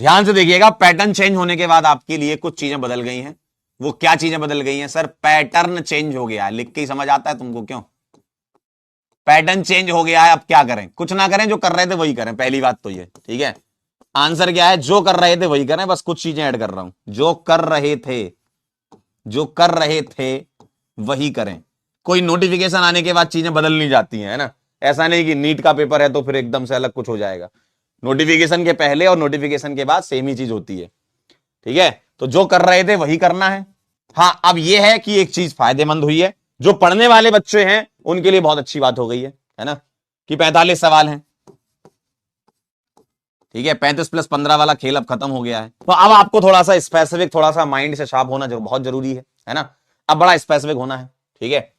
ध्यान से देखिएगा, पैटर्न चेंज होने के बाद आपके लिए कुछ चीजें बदल गई हैं। वो क्या चीजें बदल गई हैं? सर पैटर्न चेंज हो गया है। लिख के ही समझ आता है तुमको क्यों? पैटर्न चेंज हो गया है, अब क्या करें? कुछ ना करें, जो कर रहे थे वही करें, पहली बात तो ये, ठीक है। आंसर क्या है? जो कर रहे थे वही करें, बस कुछ चीजें ऐड कर रहा हूं। जो कर रहे थे वही करें। कोई नोटिफिकेशन आने के बाद चीजें बदल नहीं जाती हैं, है ना। ऐसा नहीं कि नीट का पेपर है तो फिर एकदम से अलग कुछ हो जाएगा। नोटिफिकेशन के पहले और नोटिफिकेशन के बाद सेम ही चीज होती है, ठीक है। तो जो कर रहे थे वही करना है। हां, अब यह है कि एक चीज फायदेमंद हुई है, जो पढ़ने वाले बच्चे हैं उनके लिए बहुत अच्छी बात हो गई है ना, कि 45 सवाल हैं, ठीक है। 35 + 15 वाला खेल अब खत्म हो गया है। तो अब आपको थोड़ा सा स्पेसिफिक, थोड़ा सा माइंड से शार्प होना बहुत जरूरी है ना। अब बड़ा स्पेसिफिक होना है, ठीक है,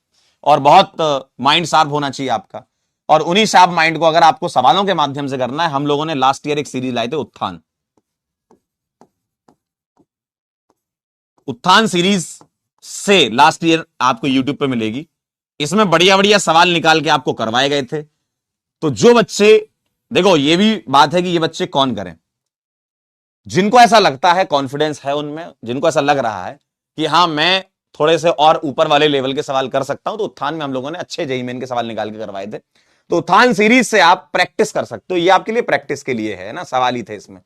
और बहुत माइंड शार्प होना चाहिए आपका। और उन्हीं शार्प माइंड को अगर आपको सवालों के माध्यम से करना है, हम लोगों ने लास्ट ईयर एक सीरीज लाए थे, उत्थान सीरीज से लास्ट ईयर आपको यूट्यूब पे मिलेगी। इसमें बढ़िया बढ़िया सवाल निकाल के आपको करवाए गए थे। तो जो बच्चे, देखो ये भी बात है कि ये बच्चे कौन करें, जिनको ऐसा लगता है, कॉन्फिडेंस है उनमें, जिनको ऐसा लग रहा है कि हां मैं थोड़े से और ऊपर वाले लेवल के सवाल कर सकता हूं, तो उत्थान में हम लोगों ने अच्छे जेईई मेन के सवाल निकाल के करवाए थे। तो उत्थान सीरीज से आप प्रैक्टिस कर सकते हो, ये आपके लिए प्रैक्टिस के लिए है ना, सवाल ही थे इसमें।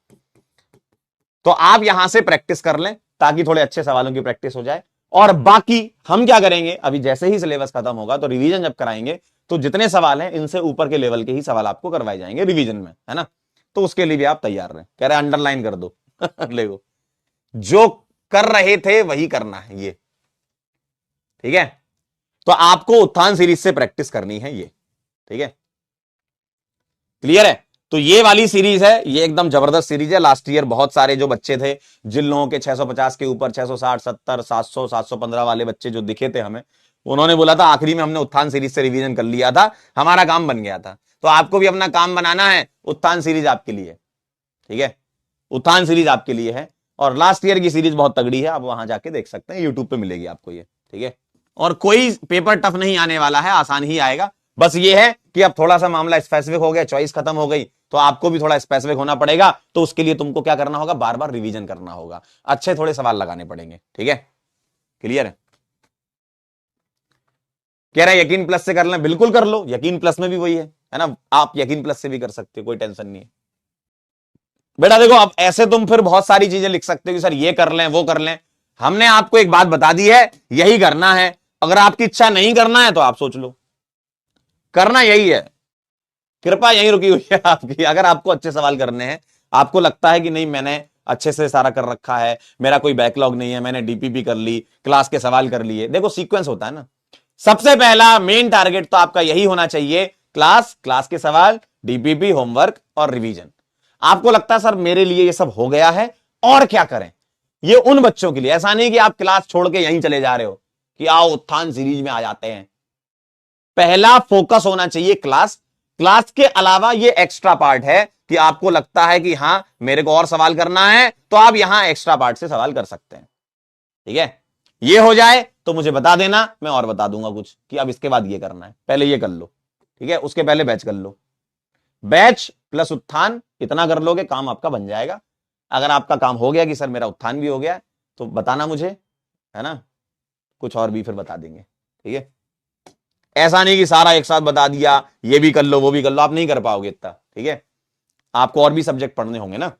तो आप यहां से प्रैक्टिस कर लें ताकि थोड़े अच्छे सवालों की प्रैक्टिस हो जाए। और बाकी हम क्या करेंगे, अभी जैसे ही सिलेबस खत्म होगा तो रिवीजन जब कराएंगे, तो जितने सवाल हैं इनसे ऊपर के लेवल के ही सवाल आपको करवाए जाएंगे रिवीजन में, है ना। तो उसके लिए भी आप तैयार रहें। कह रहे अंडरलाइन कर दो देखो, जो कर रहे थे वही करना है, ये ठीक है। तो आपको उत्थान सीरीज से प्रैक्टिस करनी है ये, ठीक है। क्लियर है? तो ये वाली सीरीज है, ये एकदम जबरदस्त सीरीज है। लास्ट ईयर बहुत सारे जो बच्चे थे, जिन लोगों के 650 के ऊपर, 660, 70, 700, 715 वाले बच्चे जो दिखे थे हमें, उन्होंने बोला था आखिरी में हमने उत्थान सीरीज से रिवीजन कर लिया था, हमारा काम बन गया था। तो आपको भी अपना काम बनाना है, उत्थान सीरीज आपके लिए, ठीक है। उत्थान सीरीज आपके लिए है। और लास्ट ईयर की सीरीज बहुत तगड़ी है, आप वहां जाके देख सकते हैं, यूट्यूब पे मिलेगी आपको ये, ठीक है। और कोई पेपर टफ नहीं आने वाला है, आसान ही आएगा। बस ये है कि अब थोड़ा सा मामला स्पेसिफिक हो गया, चॉइस खत्म हो गई, तो आपको भी थोड़ा स्पेसिफिक होना पड़ेगा। तो उसके लिए तुमको क्या करना होगा, बार बार रिवीजन करना होगा, अच्छे थोड़े सवाल लगाने पड़ेंगे, ठीक है। क्लियर है? कह रहे यकीन प्लस से कर लें, बिल्कुल कर लो, यकीन प्लस में भी वही है ना। आप यकीन प्लस से भी कर सकते हो, कोई टेंशन नहीं है बेटा। देखो अब ऐसे तुम फिर बहुत सारी चीजें लिख सकते हो कि सर ये कर लें, वो कर लें। हमने आपको एक बात बता दी है, यही करना है। अगर आपकी इच्छा नहीं करना है तो आप सोच लो, करना यही है। कृपा यहीं रुकी हुई है आपकी। अगर आपको अच्छे सवाल करने हैं, आपको लगता है कि नहीं मैंने अच्छे से सारा कर रखा है, मेरा कोई बैकलॉग नहीं है, मैंने डीपीपी कर ली, क्लास के सवाल कर लिए। देखो सीक्वेंस होता है ना, सबसे पहला मेन टारगेट तो आपका यही होना चाहिए, क्लास के सवाल, डीपीपी, होमवर्क और रिवीजन। आपको लगता है सर मेरे लिए ये सब हो गया है, और क्या करें? ये उन बच्चों के लिए, ऐसा नहीं कि आप क्लास छोड़ के यहीं चले जा रहे हो कि आओ उत्थान सीरीज में आ जाते हैं। पहला फोकस होना चाहिए क्लास के अलावा ये एक्स्ट्रा पार्ट है कि आपको लगता है कि हां मेरे को और सवाल करना है, तो आप यहां एक्स्ट्रा पार्ट से सवाल कर सकते हैं, ठीक है। ये हो जाए तो मुझे बता देना, मैं और बता दूंगा कुछ कि अब इसके बाद ये करना है। पहले ये कर लो, ठीक है, उसके पहले बैच कर लो। बैच प्लस उत्थान इतना कर लोगे, काम आपका बन जाएगा। अगर आपका काम हो गया कि सर मेरा उत्थान भी हो गया, तो बताना मुझे, है ना, कुछ और भी फिर बता देंगे, ठीक है। ऐसा नहीं कि सारा एक साथ बता दिया, ये भी कर लो वो भी कर लो, आप नहीं कर पाओगे इतना, ठीक है। आपको और भी सब्जेक्ट पढ़ने होंगे ना,